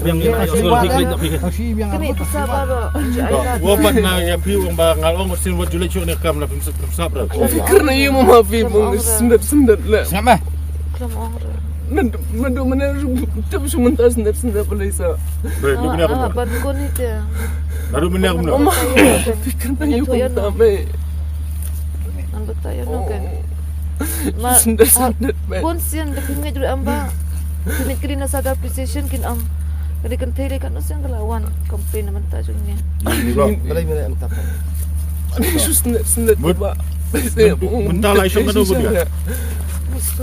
yang Kini bisa baru. Wabat na ya pi wong ba ngalong sin wat julek chuk ne kam na pim sap ra. Fikir na iyo mafi mo sendat lah. Siapa? Kelam orang. Mendo mana tapi sementara sendat pula isa. Bre ni bina ko. Ban ko ni dia. Naru bina ko. Fikir na iyo kung tama. Ang batayan no kan. Sendat ba. Pun sian tapi ngai dulu amba. Kini na sada appreciation kin am. Kini kan tele kan sian kelawan komplain naman tajungnya. Ni ba. Balai mana yang tak. Ini sendat ba. Bentar lah isok kadu dia.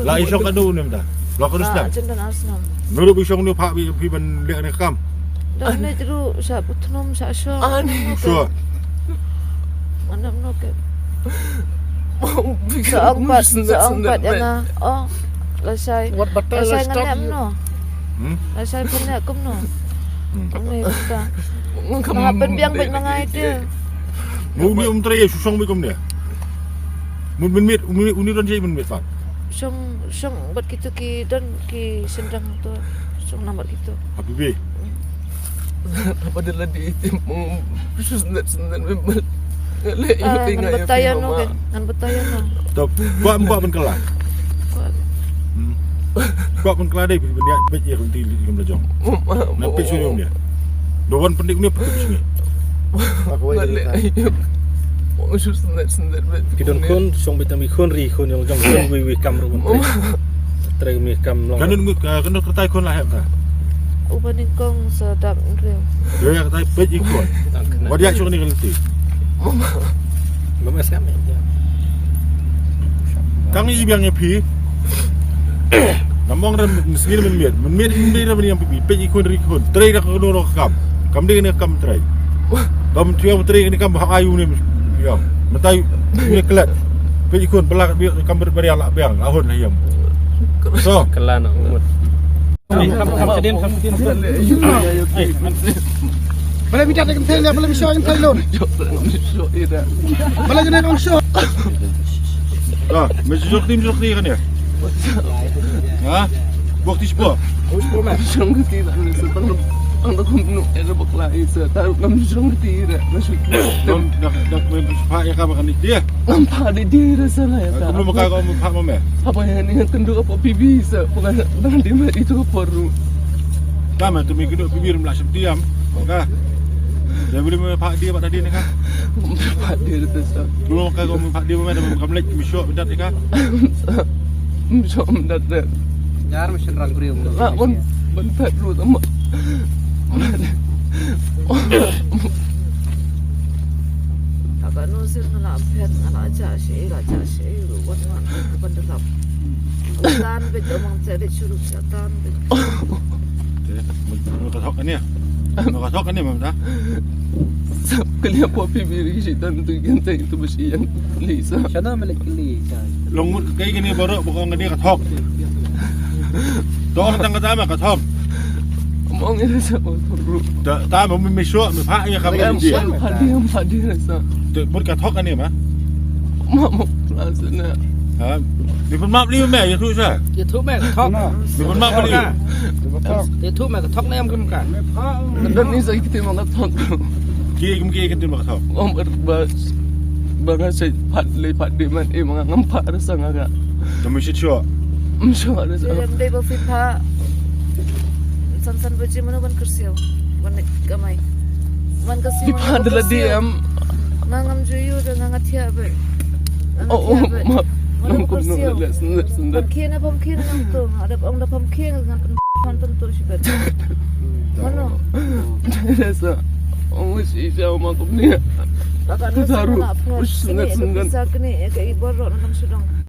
La isok kadu ni bentar. Lo ko rustam. Cendan asnam. Nuru bisong ni pak pi ban lek ne kam. Dan ni dulu sa putnom sa syo. Sure. Manam no ke. Sa angpat yang oh. Lasai. Lasai nganem no. Lasai punya kum no. Ni kita. Mga penbiang baik mangai dia. Mumi tray susong mi kum dia. Mun mit uni don jai mun mit pak. Song buat gitu ki dan ki sendang tu. Song nampak gitu. Habibi. Apa dia lagi mau sendat memang. Le iyo tinggal ya. Betayan no kan. Ngan betayan no. Top buat ben kelah. Buat ben kelah dai ben ya bet ya kunti kum lajong. Nampak sunyum dia. Doan pendik ni petuk sini. Aku Le iyo. Oh sendat. Kidon kun song betami kun ri kun yang jong kun wi kam ru mun. Tre mi kam long. Kanun kanun kertai kon lah ka. Uban kong sedap real. Yo ya kertai bet ikon. Wadia syuk ni kelti. Lemes kami. Kang i biang ye pi. Namong ram sgir men mit ram yang pi bet ikon ri kon. Tre dak kono kam. Kam de ni kam tre. Kam tiap tre ni kam ayu ni. Ya, mentai ni kelat. Bet ikon belak kam berbari alak biang ahon lah yam. So, Kelan umut. Balai bicara dengan tele, balai bisa dengan tele lon. Balai kena kong show. ah, mesjok ni kan ya. Ha? Bukti sport. Siyang katira ni sa ang nakumno era bakla isa tayo nam siyang katira nasud Dom dak pak ya ka makan dia. ang padi dira sa leta Belum maka kau pak mame. apa yan yang tendo apa bibisa bukan nang di mer itu paru Kama tu minggu duk bibir melak diam. Ka. Dia boleh pak dia pak tadi ni ka. padi dira sa Belum maka kau pak dia mame dah kam lek misok bedat ka. Mishom dat Jar mesin rang kriu. lawan bentar lu sama Agak nusir ngala apian ngala aja syai ruan kepan delap. Setan bet omong cari curug setan bet. Mun ka thok kan ya. Mun ka thok kan ya mam ta. kali apa bibir si tantu ganta itu besi yang lisa Sana melek li. Long mut kai gini baru bukan ngani ka thok. Dong tang ka tama ka thok. omong ini sa paru Ta mo misok mi pak ya ka dia. padi rasa Mut ka thok kan ya ma. mama plaza na Ha. Di pun map li me ya tu sa. Dia tu mek thok. Di pun map li. Dia tu mek thok nem kan kan. dan ni sa kita mga thok Ki kan tu ma ka thok. om berbas baga sa padi man mga ngampa rasa nga Demi syok. Msho rasa Dalam day berfipha. San baji mana ban kersiau. Ban gamai. Ban kersiau. di padala diam Nangam juyu dan nangatia bet. oh ma nang kumno la sendar Pamkin nang tu. Ada orang dah pamkin dengan pentur si bet. Mana? rasa oh si siya umakum niya Agak Taruh. nusir ngala apian. Sengat. Ini bisa kini kayak ibu rok nang sudang.